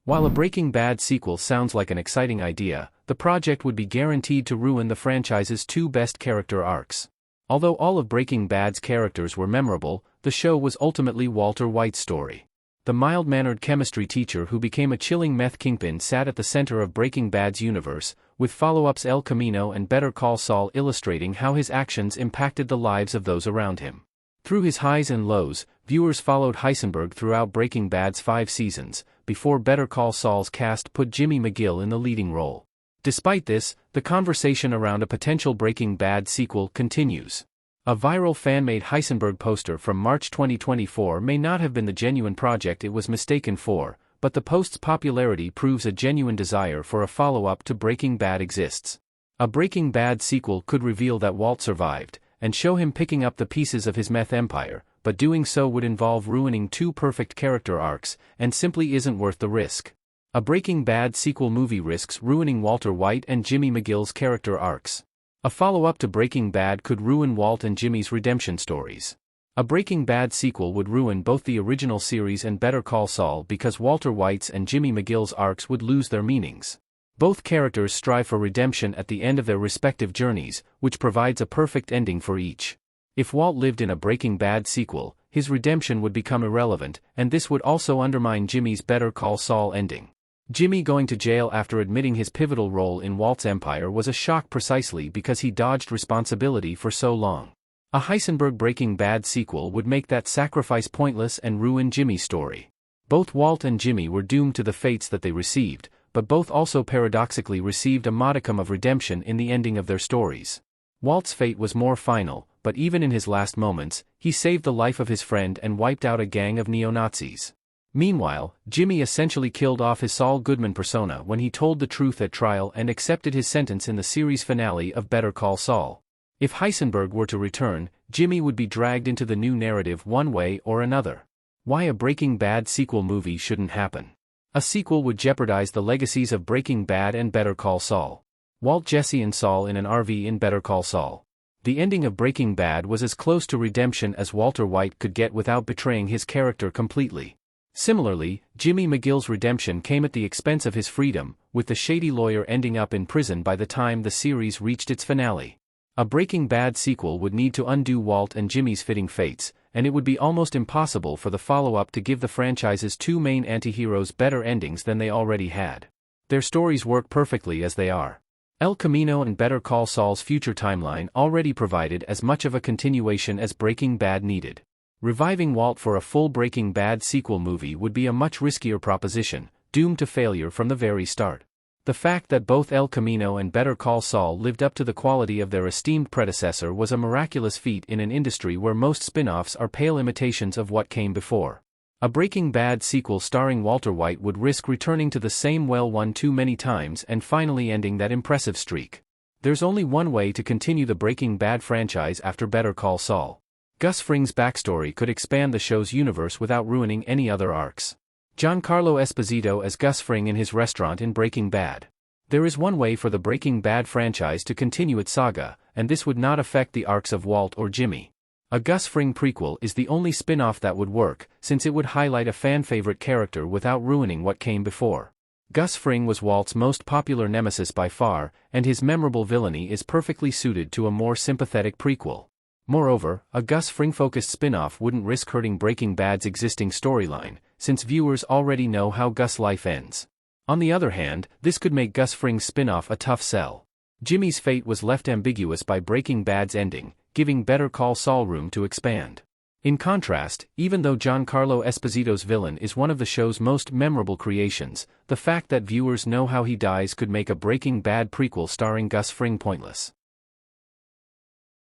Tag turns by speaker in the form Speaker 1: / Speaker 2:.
Speaker 1: While a Breaking Bad sequel sounds like an exciting idea, the project would be guaranteed to ruin the franchise's two best character arcs. Although all of Breaking Bad's characters were memorable, the show was ultimately Walter White's story. The mild-mannered chemistry teacher who became a chilling meth kingpin sat at the center of Breaking Bad's universe, with follow-ups El Camino and Better Call Saul illustrating how his actions impacted the lives of those around him. Through his highs and lows, viewers followed Heisenberg throughout Breaking Bad's 5 seasons, before Better Call Saul's cast put Jimmy McGill in the leading role. Despite this, the conversation around a potential Breaking Bad sequel continues. A viral fan-made Heisenberg poster from March 2024 may not have been the genuine project it was mistaken for, but the post's popularity proves a genuine desire for a follow-up to Breaking Bad exists. A Breaking Bad sequel could reveal that Walt survived, and show him picking up the pieces of his meth empire, but doing so would involve ruining 2 perfect character arcs, and simply isn't worth the risk. A Breaking Bad sequel movie risks ruining Walter White and Jimmy McGill's character arcs. A follow-up to Breaking Bad could ruin Walt and Jimmy's redemption stories. A Breaking Bad sequel would ruin both the original series and Better Call Saul because Walter White's and Jimmy McGill's arcs would lose their meanings. Both characters strive for redemption at the end of their respective journeys, which provides a perfect ending for each. If Walt lived in a Breaking Bad sequel, his redemption would become irrelevant, and this would also undermine Jimmy's Better Call Saul ending. Jimmy going to jail after admitting his pivotal role in Walt's empire was a shock precisely because he dodged responsibility for so long. A Heisenberg Breaking Bad sequel would make that sacrifice pointless and ruin Jimmy's story. Both Walt and Jimmy were doomed to the fates that they received, but both also paradoxically received a modicum of redemption in the ending of their stories. Walt's fate was more final, but even in his last moments, he saved the life of his friend and wiped out a gang of neo-Nazis. Meanwhile, Jimmy essentially killed off his Saul Goodman persona when he told the truth at trial and accepted his sentence in the series finale of Better Call Saul. If Heisenberg were to return, Jimmy would be dragged into the new narrative one way or another. Why a Breaking Bad sequel movie shouldn't happen. A sequel would jeopardize the legacies of Breaking Bad and Better Call Saul. Walt, Jesse and Saul in an RV in Better Call Saul. The ending of Breaking Bad was as close to redemption as Walter White could get without betraying his character completely. Similarly, Jimmy McGill's redemption came at the expense of his freedom, with the shady lawyer ending up in prison by the time the series reached its finale. A Breaking Bad sequel would need to undo Walt and Jimmy's fitting fates, and it would be almost impossible for the follow-up to give the franchise's 2 main anti-heroes better endings than they already had. Their stories work perfectly as they are. El Camino and Better Call Saul's future timeline already provided as much of a continuation as Breaking Bad needed. Reviving Walt for a full Breaking Bad sequel movie would be a much riskier proposition, doomed to failure from the very start. The fact that both El Camino and Better Call Saul lived up to the quality of their esteemed predecessor was a miraculous feat in an industry where most spin-offs are pale imitations of what came before. A Breaking Bad sequel starring Walter White would risk returning to the same well one too many times and finally ending that impressive streak. There's only one way to continue the Breaking Bad franchise after Better Call Saul. Gus Fring's backstory could expand the show's universe without ruining any other arcs. Giancarlo Esposito as Gus Fring in his restaurant in Breaking Bad. There is one way for the Breaking Bad franchise to continue its saga, and this would not affect the arcs of Walt or Jimmy. A Gus Fring prequel is the only spin-off that would work, since it would highlight a fan-favorite character without ruining what came before. Gus Fring was Walt's most popular nemesis by far, and his memorable villainy is perfectly suited to a more sympathetic prequel. Moreover, a Gus Fring-focused spin-off wouldn't risk hurting Breaking Bad's existing storyline, since viewers already know how Gus' life ends. On the other hand, this could make Gus Fring's spin-off a tough sell. Jimmy's fate was left ambiguous by Breaking Bad's ending, giving Better Call Saul room to expand. In contrast, even though Giancarlo Esposito's villain is one of the show's most memorable creations, the fact that viewers know how he dies could make a Breaking Bad prequel starring Gus Fring pointless.